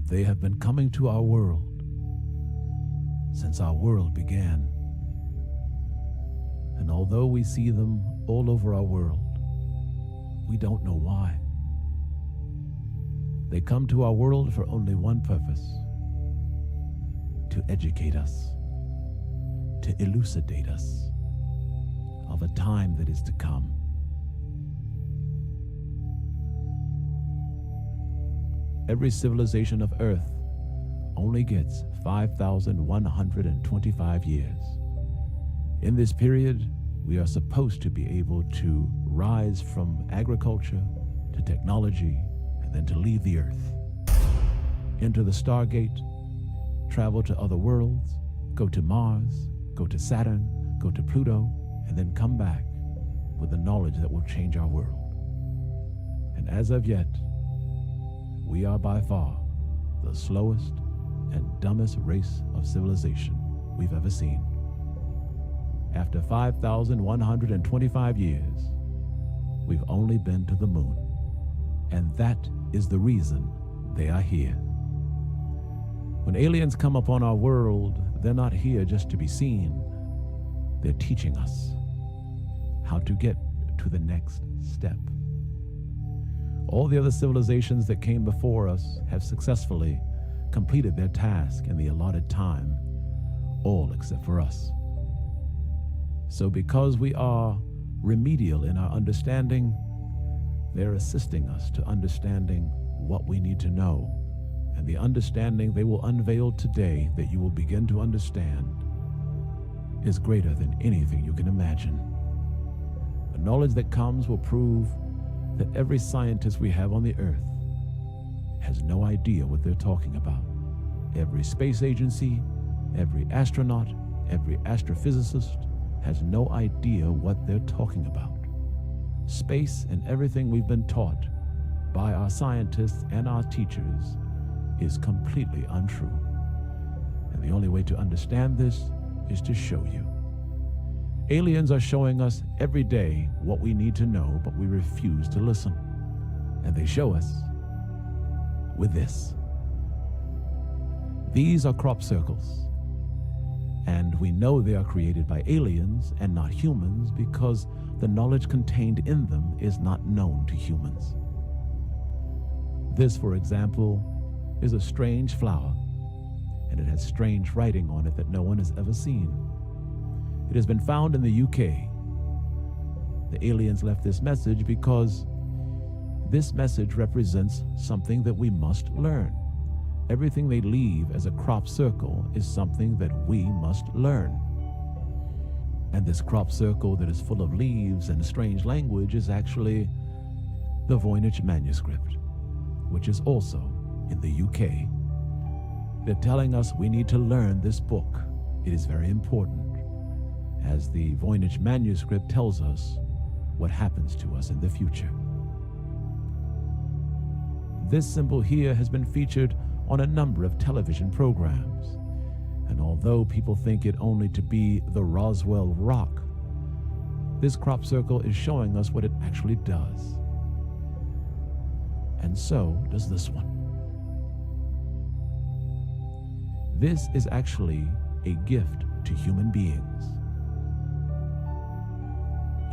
They have been coming to our world since our world began. And although we see them all over our world, we don't know why. They come to our world for only one purpose: to educate us, to elucidate us of a time that is to come. Every civilization of Earth only gets 5,125 years. In this period, we are supposed to be able to rise from agriculture to technology and then to leave the Earth, enter the Stargate, travel to other worlds, go to Mars, go to Saturn, go to Pluto, and then come back with the knowledge that will change our world. And as of yet, we are by far the slowest and dumbest race of civilization we've ever seen. After 5,125 years, we've only been to the moon. And that is the reason they are here. When aliens come upon our world, they're not here just to be seen. They're teaching us how to get to the next step. All the other civilizations that came before us have successfully completed their task in the allotted time, all except for us. So because we are remedial in our understanding, they're assisting us to understanding what we need to know. And the understanding they will unveil today that you will begin to understand is greater than anything you can imagine. The knowledge that comes will prove that every scientist we have on the earth has no idea what they're talking about. Every space agency, every astronaut, every astrophysicist has no idea what they're talking about. Space and everything we've been taught by our scientists and our teachers is completely untrue. And the only way to understand this is to show you. Aliens are showing us every day what we need to know, but we refuse to listen. And they show us with this. These are crop circles. And we know they are created by aliens and not humans because the knowledge contained in them is not known to humans. This, for example, is a strange flower, and it has strange writing on it that no one has ever seen. It has been found in the UK. The aliens left this message because this message represents something that we must learn. Everything they leave as a crop circle is something that we must learn. And this crop circle that is full of leaves and strange language is actually the Voynich manuscript, which is also in the UK. They're telling us we need to learn this book. It is very important, as the Voynich manuscript tells us what happens to us in the future. This symbol here has been featured on a number of television programs, and although people think it only to be the Roswell Rock, this crop circle is showing us what it actually does. And so does this one. This is actually a gift to human beings.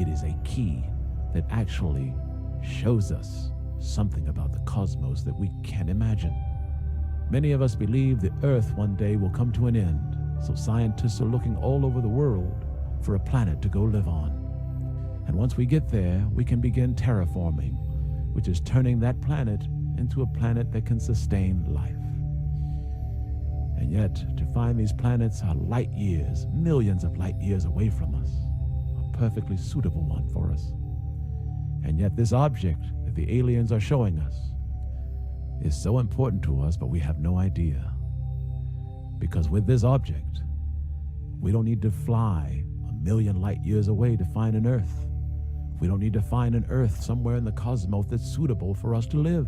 It is a key that actually shows us something about the cosmos that we can't imagine. Many of us believe the Earth one day will come to an end, so scientists are looking all over the world for a planet to go live on. And once we get there, we can begin terraforming, which is turning that planet into a planet that can sustain life. And yet, to find these planets are light years, millions of light years away from us, a perfectly suitable one for us. And yet this object that the aliens are showing us is so important to us, but we have no idea. Because with this object, we don't need to fly a million light years away to find an Earth. We don't need to find an Earth somewhere in the cosmos that's suitable for us to live.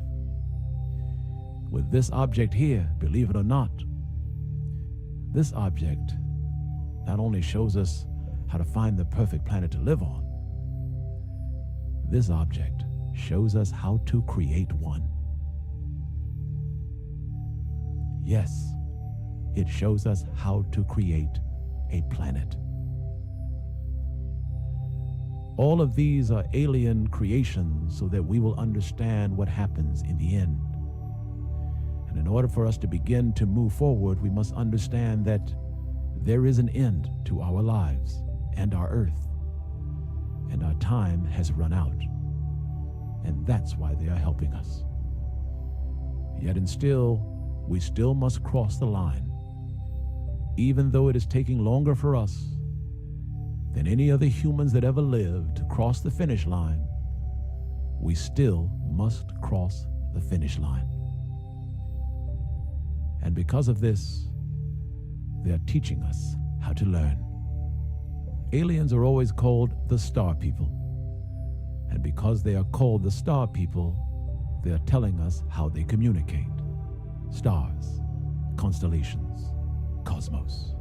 With this object here, believe it or not, this object not only shows us how to find the perfect planet to live on, this object shows us how to create one. Yes, it shows us how to create a planet. All of these are alien creations so that we will understand what happens in the end. And in order for us to begin to move forward, we must understand that there is an end to our lives and our earth, and our time has run out. And that's why they are helping us. Yet and still, we still must cross the line. Even though it is taking longer for us than any other humans that ever lived to cross the finish line, we still must cross the finish line. And because of this, they are teaching us how to learn. Aliens are always called the star people. And because they are called the star people, they are telling us how they communicate. Stars, constellations, cosmos.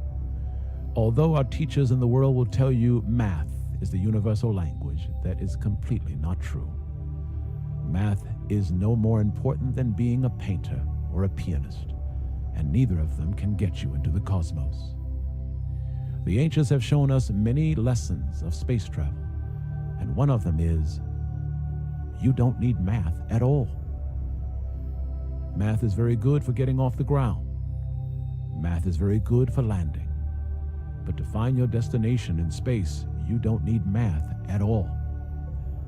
Although our teachers in the world will tell you math is the universal language, that is completely not true. Math is no more important than being a painter or a pianist, and neither of them can get you into the cosmos. The ancients have shown us many lessons of space travel, and one of them is you don't need math at all. Math is very good for getting off the ground. Math is very good for landing. But to find your destination in space, you don't need math at all.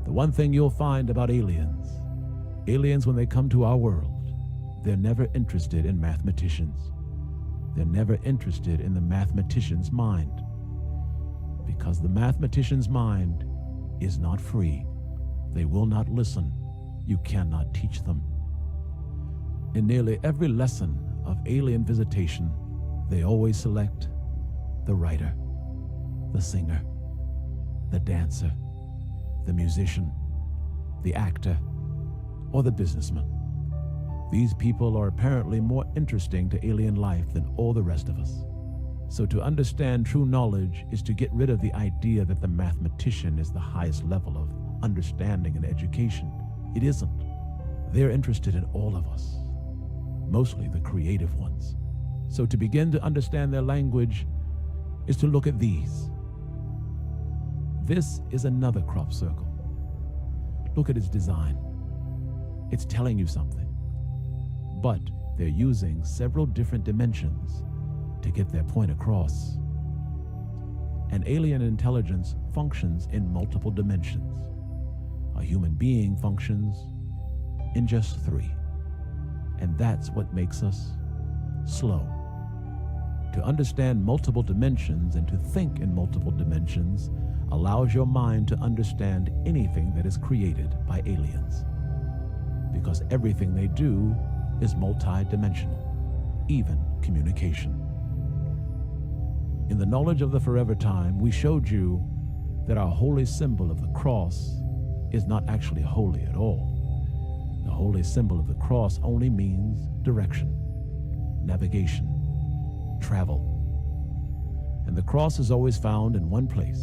The one thing you'll find about aliens when they come to our world, they're never interested in mathematicians. They're never interested in the mathematician's mind, because the mathematician's mind is not free. They will not listen. You cannot teach them. In nearly every lesson of alien visitation, they always select the writer, the singer, the dancer, the musician, the actor, or the businessman. These people are apparently more interesting to alien life than all the rest of us. So to understand true knowledge is to get rid of the idea that the mathematician is the highest level of understanding and education. It isn't. They're interested in all of us, mostly the creative ones. So to begin to understand their language is to look at these. This is another crop circle. Look at its design. It's telling you something. But they're using several different dimensions to get their point across. An alien intelligence functions in multiple dimensions. A human being functions in just 3. And that's what makes us slow. To understand multiple dimensions and to think in multiple dimensions allows your mind to understand anything that is created by aliens. Because everything they do is multi-dimensional, even communication. In the knowledge of the forever time, we showed you that our holy symbol of the cross is not actually holy at all. The holy symbol of the cross only means direction, navigation, travel. And the cross is always found in one place,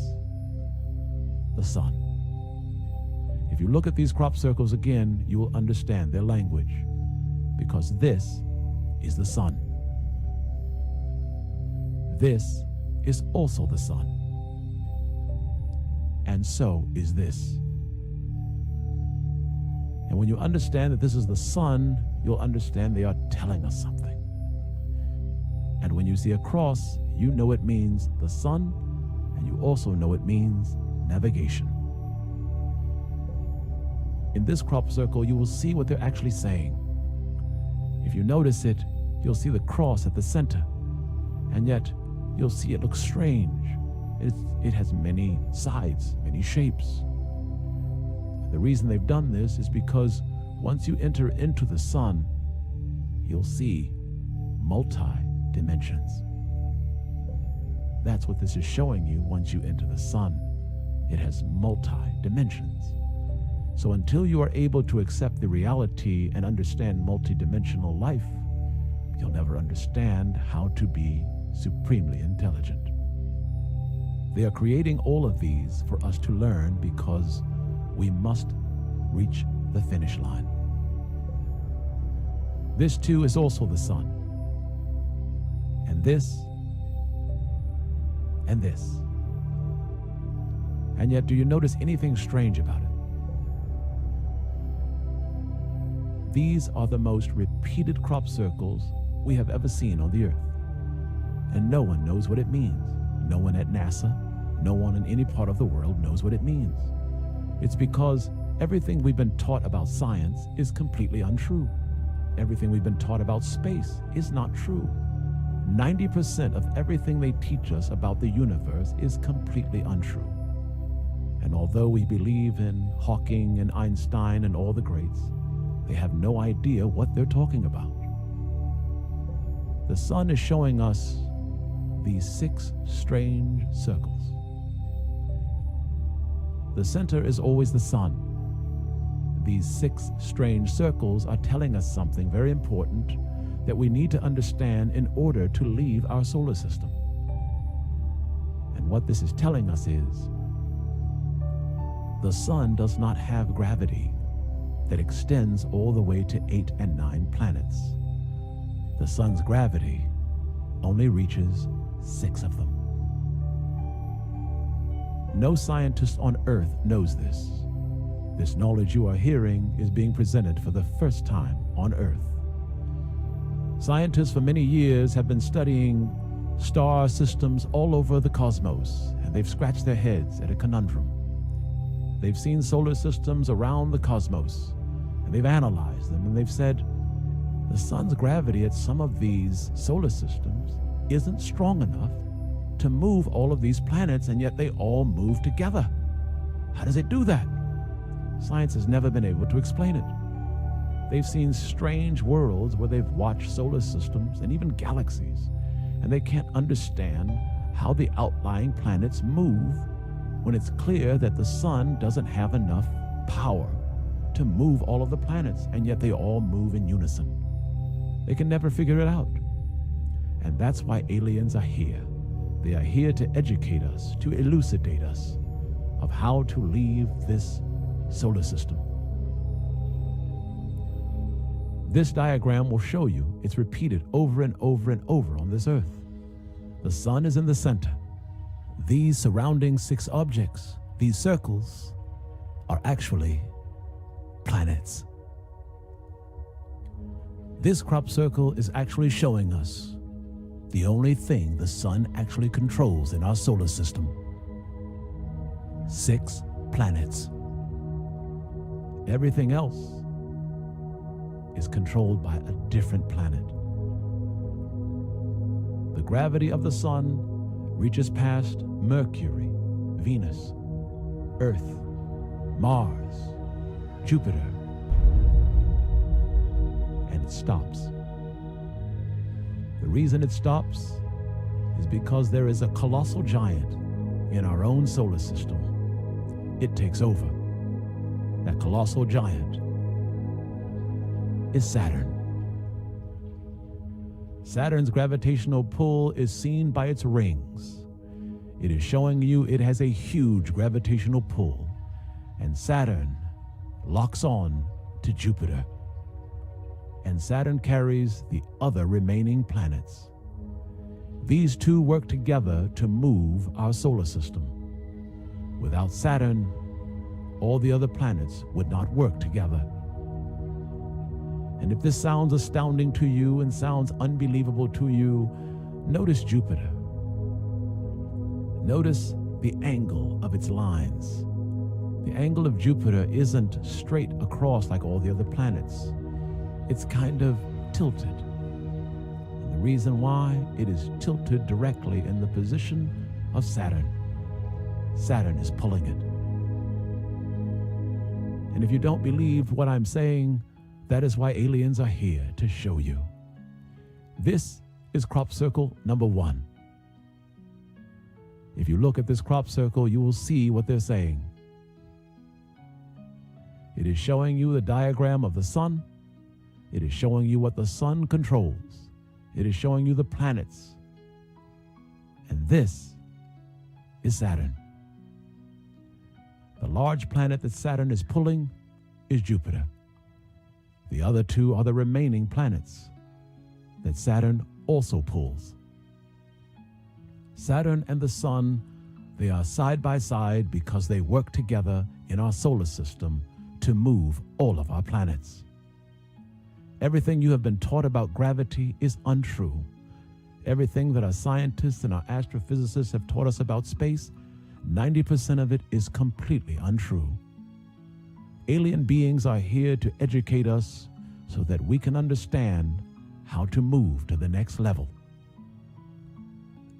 the sun. If you look at these crop circles again, you will understand their language, because this is the sun. This is also the sun. And so is this. And when you understand that this is the sun, you'll understand they are telling us something. And when you see a cross, you know it means the sun, and you also know it means navigation. In this crop circle, you will see what they're actually saying. If you notice it, you'll see the cross at the center, and yet you'll see it looks strange. It has many sides, many shapes. The reason they've done this is because once you enter into the sun, you'll see multi-dimensions. That's what this is showing you. Once you enter the sun, it has multi-dimensions. So until you are able to accept the reality and understand multi-dimensional life, you'll never understand how to be supremely intelligent. They are creating all of these for us to learn because we must reach the finish line. This too is also the sun. and this, and this. And yet, do you notice anything strange about it? These are the most repeated crop circles we have ever seen on the earth. And no one knows what it means. No one at NASA, no one in any part of the world knows what it means. It's because everything we've been taught about science is completely untrue. Everything we've been taught about space is not true. 90% of everything they teach us about the universe is completely untrue. And although we believe in Hawking and Einstein and all the greats, they have no idea what they're talking about. The sun is showing us these 6 strange circles. The center is always the sun. These 6 strange circles are telling us something very important that we need to understand in order to leave our solar system. And what this is telling us is, the sun does not have gravity that extends all the way to 8 and 9 planets. The sun's gravity only reaches 6 of them. No scientist on Earth knows this. This knowledge you are hearing is being presented for the first time on Earth. Scientists for many years have been studying star systems all over the cosmos, and they've scratched their heads at a conundrum. They've seen solar systems around the cosmos, and they've analyzed them, and they've said, the sun's gravity at some of these solar systems isn't strong enough to move all of these planets, and yet they all move together. How does it do that? Science has never been able to explain it. They've seen strange worlds where they've watched solar systems and even galaxies, and they can't understand how the outlying planets move when it's clear that the sun doesn't have enough power to move all of the planets, and yet they all move in unison. They can never figure it out. And that's why aliens are here. They are here to educate us, to elucidate us of how to leave this solar system. This diagram will show you it's repeated over and over and over on this earth. The sun is in the center. These surrounding 6 objects, these circles, are actually planets. This crop circle is actually showing us the only thing the sun actually controls in our solar system. 6 planets. Everything else is controlled by a different planet. The gravity of the sun reaches past Mercury, Venus, Earth, Mars, Jupiter, and it stops. The reason it stops is because there is a colossal giant in our own solar system. It takes over. That colossal giant is Saturn. Saturn's gravitational pull is seen by its rings. It is showing you it has a huge gravitational pull, and Saturn locks on to Jupiter. And Saturn carries the other remaining planets. These 2 work together to move our solar system. Without Saturn, all the other planets would not work together. And if this sounds astounding to you and sounds unbelievable to you, notice Jupiter. Notice the angle of its lines. The angle of Jupiter isn't straight across like all the other planets. It's kind of tilted. And the reason why, it is tilted directly in the position of Saturn. Saturn is pulling it. And if you don't believe what I'm saying, that is why aliens are here to show you. This is crop circle number 1. If you look at this crop circle, you will see what they're saying. It is showing you the diagram of the sun. It is showing you what the sun controls. It is showing you the planets. And this is Saturn. The large planet that Saturn is pulling is Jupiter. The other 2 are the remaining planets that Saturn also pulls. Saturn and the Sun, they are side by side because they work together in our solar system to move all of our planets. Everything you have been taught about gravity is untrue. Everything that our scientists and our astrophysicists have taught us about space, 90% of it is completely untrue. Alien beings are here to educate us so that we can understand how to move to the next level.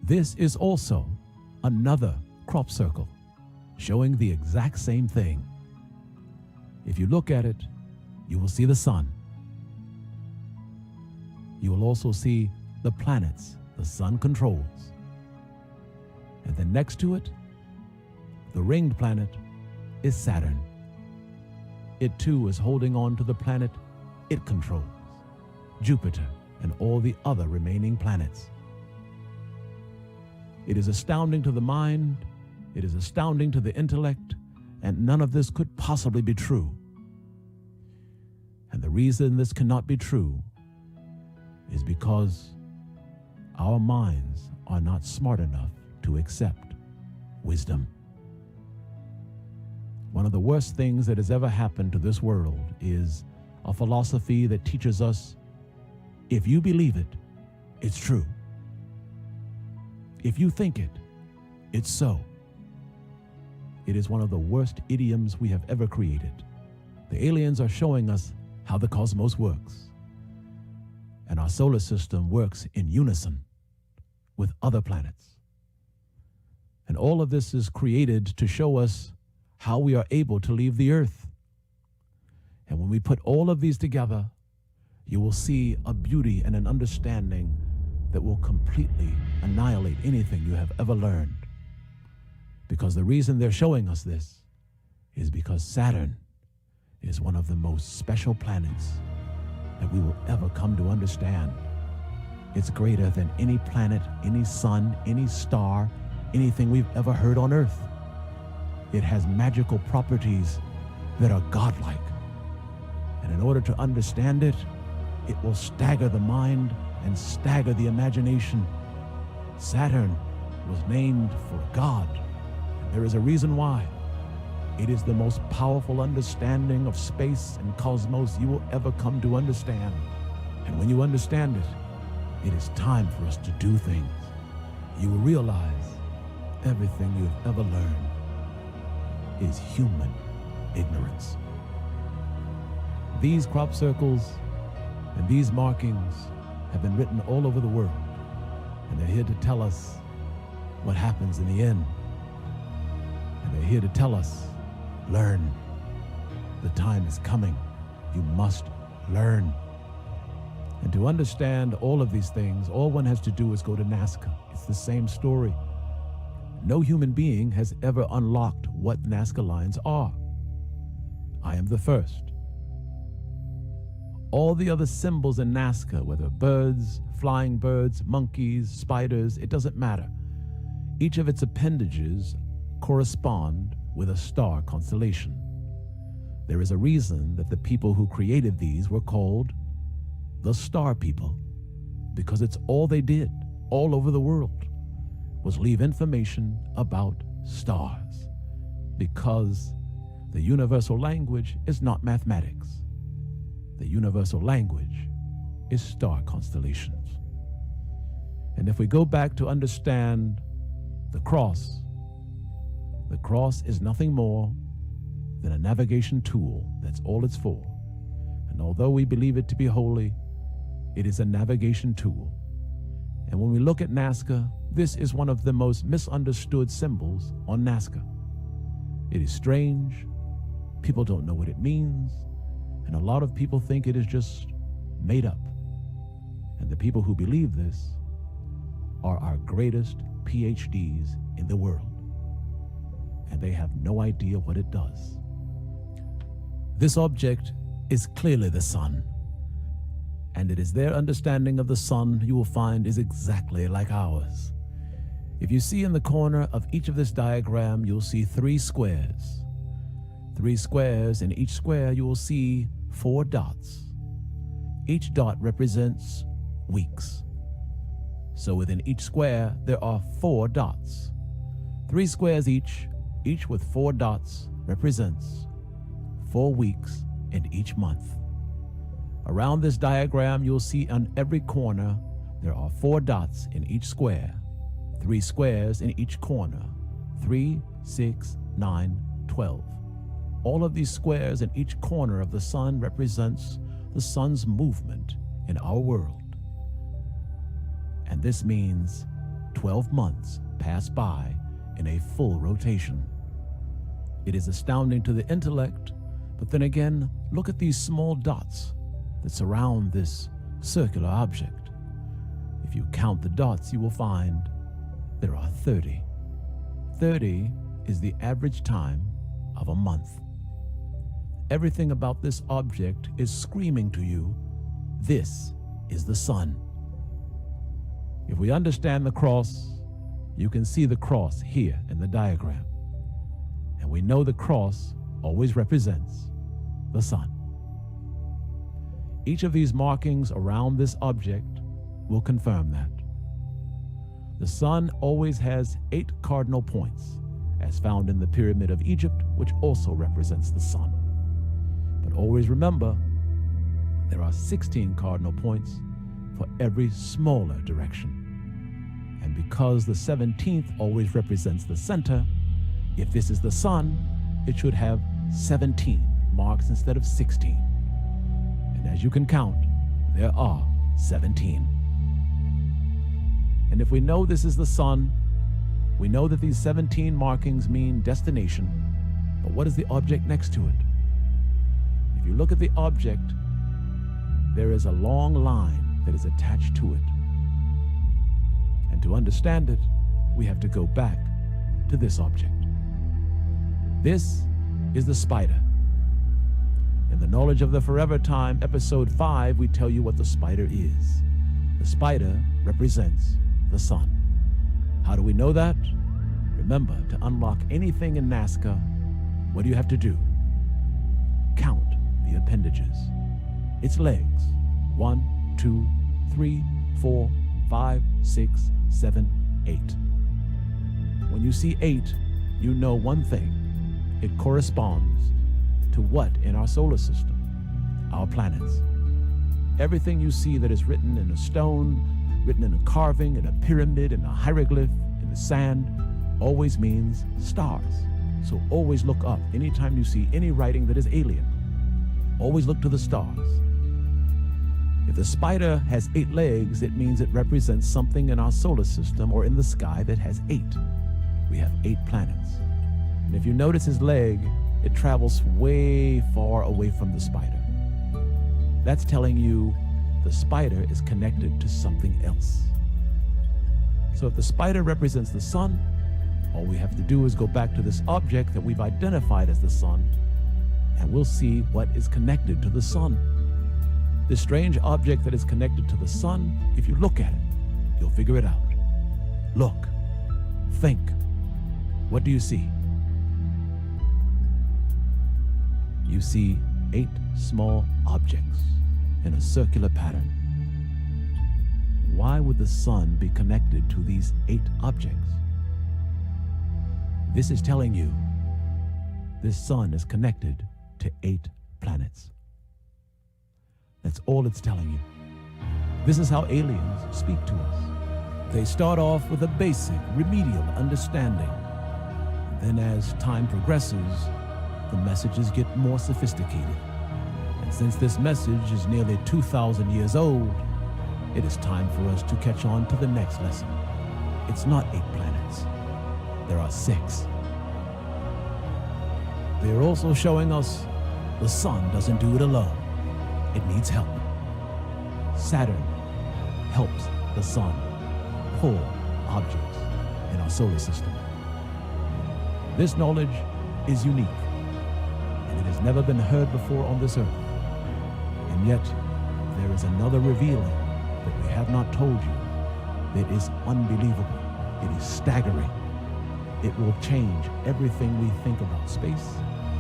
This is also another crop circle showing the exact same thing. If you look at it, you will see the sun. You will also see the planets the sun controls. And then next to it, the ringed planet is Saturn. It too is holding on to the planet it controls, Jupiter and all the other remaining planets. It is astounding to the mind, it is astounding to the intellect, and none of this could possibly be true. And the reason this cannot be true is because our minds are not smart enough to accept wisdom. One of the worst things that has ever happened to this world is a philosophy that teaches us, if you believe it, it's true. If you think it, it's so. It is one of the worst idioms we have ever created. The aliens are showing us how the cosmos works. And our solar system works in unison with other planets. And all of this is created to show us how we are able to leave the earth. And when we put all of these together, you will see a beauty and an understanding that will completely annihilate anything you have ever learned. Because the reason they're showing us this is because Saturn is one of the most special planets that we will ever come to understand. It's greater than any planet, any sun, any star, anything we've ever heard on Earth. It has magical properties that are godlike. And in order to understand it, it will stagger the mind and stagger the imagination. Saturn was named for God, and there is a reason why. It is the most powerful understanding of space and cosmos you will ever come to understand. And when you understand it, it is time for us to do things. You will realize everything you have ever learned is human ignorance. These crop circles and these markings have been written all over the world, and they're here to tell us what happens in the end. And they're here to tell us, learn. The time is coming. You must learn. And to understand all of these things, all one has to do is go to Nazca. It's the same story. No human being has ever unlocked what Nazca lines are. I am the first. All the other symbols in Nazca, whether birds, flying birds, monkeys, spiders, it doesn't matter. Each of its appendages correspond with a star constellation. There is a reason that the people who created these were called the Star People, because it's all they did all over the world was leave information about stars, because the universal language is not mathematics. The universal language is star constellations. And if we go back to understand the cross is nothing more than a navigation tool. That's all it's for. And although we believe it to be holy, it is a navigation tool. And when we look at Nazca, this is one of the most misunderstood symbols on Nazca. It is strange. People don't know what it means. And a lot of people think it is just made up. And the people who believe this are our greatest PhDs in the world. And they have no idea what it does. This object is clearly the sun. And it is their understanding of the sun you will find is exactly like ours. If you see in the corner of each of this diagram, you'll see 3 squares. 3 squares, and each square you will see 4 dots. Each dot represents weeks. So within each square, there are 4 dots. 3 squares each with 4 dots, represents 4 weeks in each month. Around this diagram, you'll see on every corner, there are 4 dots in each square, 3 squares in each corner, 3, 6, 9, 12. All of these squares in each corner of the sun represents the sun's movement in our world. And this means 12 months pass by in a full rotation. It is astounding to the intellect, but then again, look at these small dots that surround this circular object. If you count the dots, you will find there are 30. 30 is the average time of a month. Everything about this object is screaming to you, this is the sun. If we understand the cross, you can see the cross here in the diagram. And we know the cross always represents the sun. Each of these markings around this object will confirm that. The sun always has 8 cardinal points, as found in the Pyramid of Egypt, which also represents the sun. But always remember, there are 16 cardinal points for every smaller direction. And because the 17th always represents the center, if this is the sun, it should have 17 marks instead of 16. And as you can count, there are 17. And if we know this is the sun, we know that these 17 markings mean destination, but what is the object next to it? If you look at the object, there is a long line that is attached to it. And to understand it, we have to go back to this object. This is the spider. In the Knowledge of the Forever Time, episode 5, we tell you what the spider is. The spider represents the sun. How do we know that? Remember, to unlock anything in NASCAR, what do you have to do? Count the appendages. Its legs. 1, 2, 3, 4, 5, 6, 7, 8. When you see 8, you know one thing. It corresponds to what in our solar system? Our planets. Everything you see that is written in a stone, written in a carving, in a pyramid, in a hieroglyph, in the sand, always means stars. So always look up anytime you see any writing that is alien. Always look to the stars. If the spider has 8 legs, it means it represents something in our solar system or in the sky that has 8. We have 8 planets. And if you notice his leg, it travels way far away from the spider. That's telling you the spider is connected to something else. So if the spider represents the sun, all we have to do is go back to this object that we've identified as the sun, and we'll see what is connected to the sun. This strange object that is connected to the sun, if you look at it, you'll figure it out. Look, think. What do you see? You see 8 small objects in a circular pattern. Why would the sun be connected to these 8 objects? This is telling you this sun is connected to 8 planets. That's all it's telling you. This is how aliens speak to us. They start off with a basic, remedial understanding. Then as time progresses, the messages get more sophisticated. And since this message is nearly 2,000 years old, it is time for us to catch on to the next lesson. It's not 8 planets. There are 6. They are also showing us the sun doesn't do it alone. It needs help. Saturn helps the sun pull objects in our solar system. This knowledge is unique, and it has never been heard before on this earth. And yet, there is another revealing that we have not told you that is unbelievable. It is staggering. It will change everything we think about space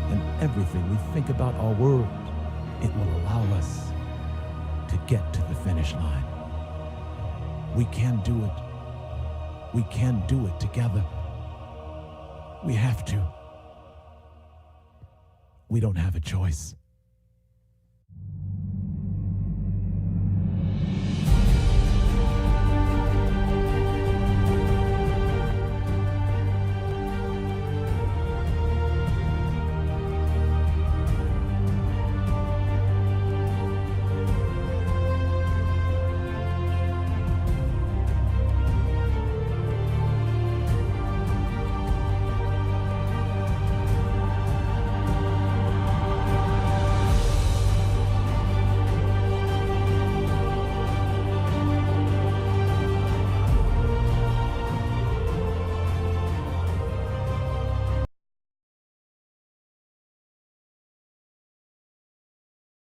and everything we think about our world. It will allow us to get to the finish line. We can do it. We can do it together. We have to. We don't have a choice.